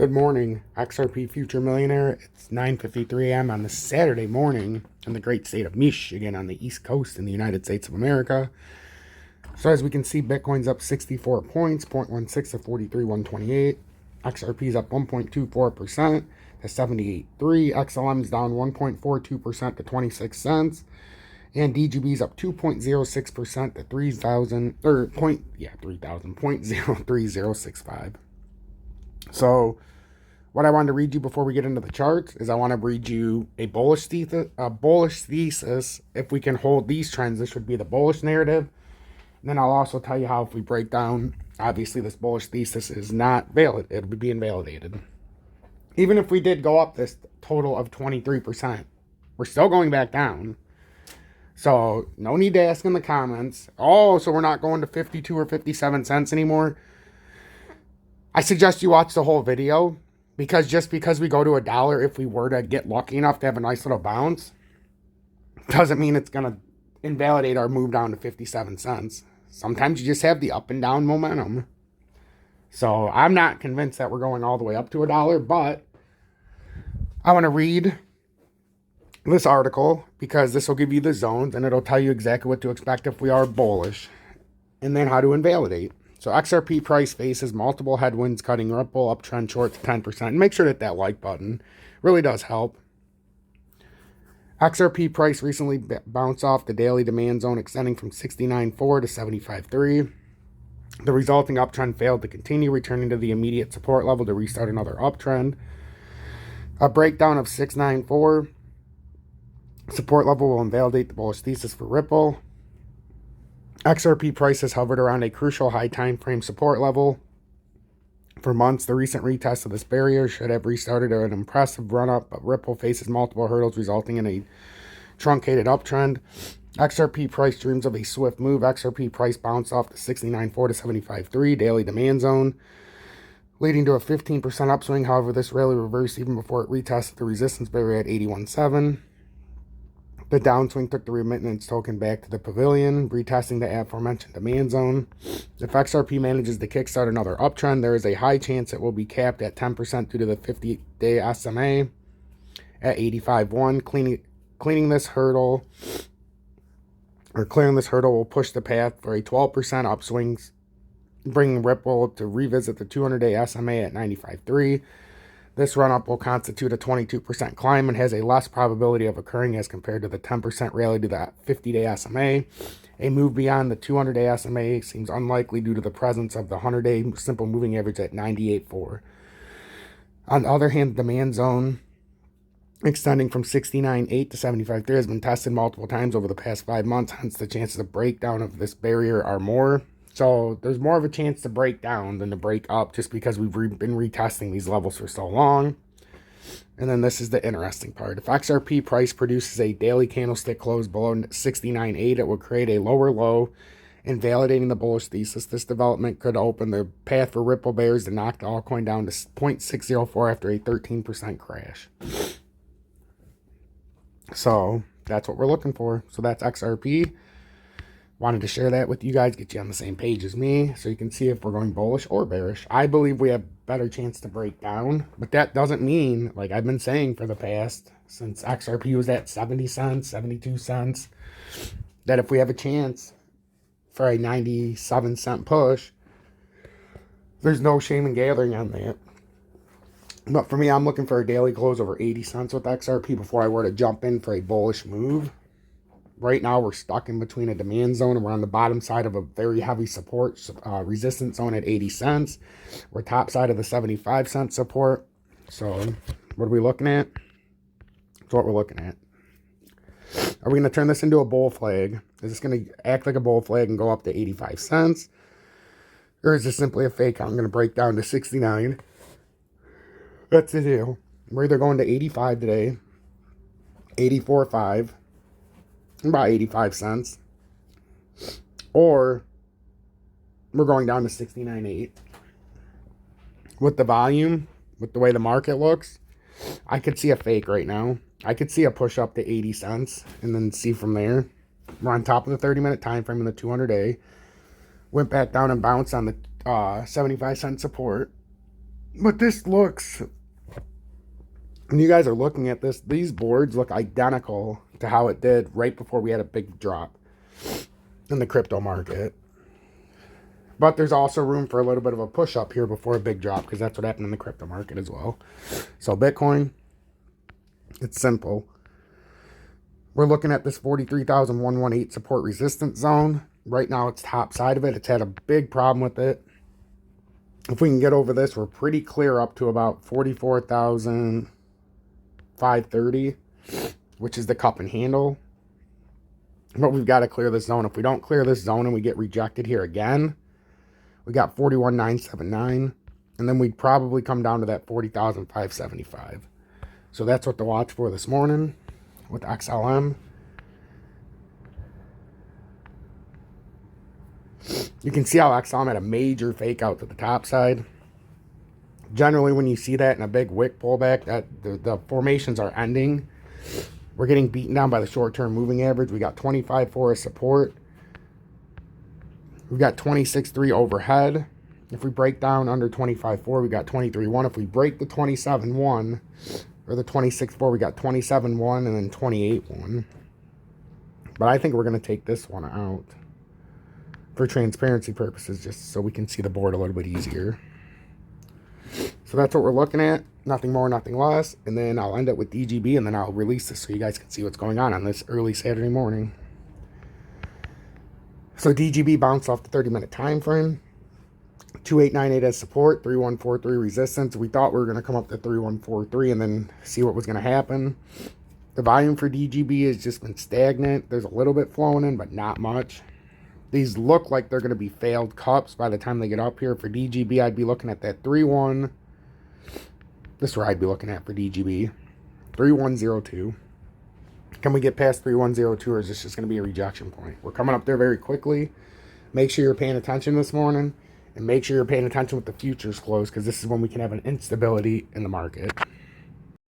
Good morning, XRP Future Millionaire. It's 9:53 a.m. on this Saturday morning in the great state of Michigan on the East Coast in the United States of America. So as we can see, Bitcoin's up 64 points, 0.16 to 43,128. XRP's up 1.24% to 78.3. XLM's down 1.42% to 26 cents. And DGB's up 2.06% to 3,000, or 0.3065. So what I wanted to read you before we get into the charts is I want to read you a bullish thesis. If we can hold these trends, this would be the bullish narrative. And then I'll also tell you how if we break down, obviously this bullish thesis is not valid. It would be invalidated. Even if we did go up this total of 23%, we're still going back down. So no need to ask in the comments, oh, so we're not going to 52 or 57 cents anymore. I suggest you watch the whole video, because just because we go to $1, if we were to get lucky enough to have a nice little bounce, doesn't mean it's going to invalidate our move down to 57 cents. Sometimes you just have the up and down momentum. So I'm not convinced that we're going all the way up to $1, but I want to read this article because this will give you the zones and it'll tell you exactly what to expect if we are bullish and then how to invalidate. So XRP price faces multiple headwinds, cutting Ripple uptrend short to 10%. And make sure that like button really does help. XRP price recently bounced off the daily demand zone, extending from 69.4 to 75.3. The resulting uptrend failed to continue, returning to the immediate support level to restart another uptrend. A breakdown of 694 support level will invalidate the bullish thesis for Ripple. XRP price has hovered around a crucial high time frame support level for months. The recent retest of this barrier should have restarted an impressive run-up, but Ripple faces multiple hurdles, resulting in a truncated uptrend. XRP price dreams of a swift move. XRP price bounced off the 69.4 to 75.3 daily demand zone, leading to a 15% upswing. However, this rally reversed even before it retested the resistance barrier at 81.7. The downswing took the remittance token back to the pavilion, retesting the aforementioned demand zone. If XRP manages to kickstart another uptrend, there is a high chance it will be capped at 10% due to the 50-day SMA at 85.1. Clearing this hurdle will push the path for a 12% upswing, bringing Ripple to revisit the 200-day SMA at 95.3. This run-up will constitute a 22% climb and has a less probability of occurring as compared to the 10% rally to the 50-day SMA. A move beyond the 200-day SMA seems unlikely due to the presence of the 100-day simple moving average at 98.4. On the other hand, the demand zone extending from 69.8 to 75.3 has been tested multiple times over the past 5 months, hence the chances of breakdown of this barrier are more. So there's more of a chance to break down than to break up, just because we've been retesting these levels for so long. And then this is the interesting part. If XRP price produces a daily candlestick close below 69.8, it will create a lower low, invalidating the bullish thesis. This development could open the path for Ripple bears to knock the altcoin down to 0.604 after a 13% crash. So that's what we're looking for. So that's XRP. Wanted to share that with you guys, get you on the same page as me, so you can see if we're going bullish or bearish. I believe we have better chance to break down, but that doesn't mean, like I've been saying for the past, since XRP was at 70 cents, 72 cents, that if we have a chance for a 97-cent push, there's no shame in gathering on that. But for me, I'm looking for a daily close over 80 cents with XRP before I were to jump in for a bullish move. Right now, we're stuck in between a demand zone, and we're on the bottom side of a very heavy support resistance zone at 80 cents. We're top side of the 75-cent support. So what are we looking at? That's what we're looking at. Are we going to turn this into a bull flag? Is this going to act like a bull flag and go up to 85 cents? Or is this simply a fake? I'm going to break down to 69. That's the deal. We're either going to 85 today, 84.5. About 85 cents, or we're going down to 69.8. With the volume, with the way the market looks, I could see a fake right now. I could see a push up to 80 cents and then see from there. We're on top of the 30-minute time frame in the 200-day. Went back down and bounced on the 75-cent support. But this looks, when you guys are looking at this, these boards look identical to how it did right before we had a big drop in the crypto market. But there's also room for a little bit of a push up here before a big drop, because that's what happened in the crypto market as well. So Bitcoin, it's simple. We're looking at this 43,118 support resistance zone. Right now it's top side of it. It's had a big problem with it. If we can get over this, we're pretty clear up to about 44,530, which is the cup and handle. But we've got to clear this zone. If we don't clear this zone and we get rejected here again, we got 41,979, and then we'd probably come down to that 40,575. So that's what to watch for this morning with XLM. You can see how XLM had a major fake out to the top side. Generally, when you see that in a big wick pullback, that the formations are ending. We're getting beaten down by the short-term moving average. We got 25.4 as support. We've got 26.3 overhead. If we break down under 25.4, we got 23.1. If we break the 27.1 or the 26.4, we got 27.1 and then 28.1. But I think we're going to take this one out for transparency purposes, just so we can see the board a little bit easier. So that's what we're looking at. Nothing more, nothing less. And then I'll end it with DGB, and then I'll release this so you guys can see what's going on this early Saturday morning. So DGB bounced off the 30-minute time frame. 2898 as support, 3143 resistance. We thought we were going to come up to 3143 and then see what was going to happen. The volume for DGB has just been stagnant. There's a little bit flowing in, but not much. These look like they're going to be failed cups by the time they get up here. For DGB, I'd be looking at that 3-1. This is where I'd be looking at for DGB. 3102. Can we get past 3102, or is this just going to be a rejection point? We're coming up there very quickly. Make sure you're paying attention this morning. And make sure you're paying attention with the futures close, because this is when we can have an instability in the market.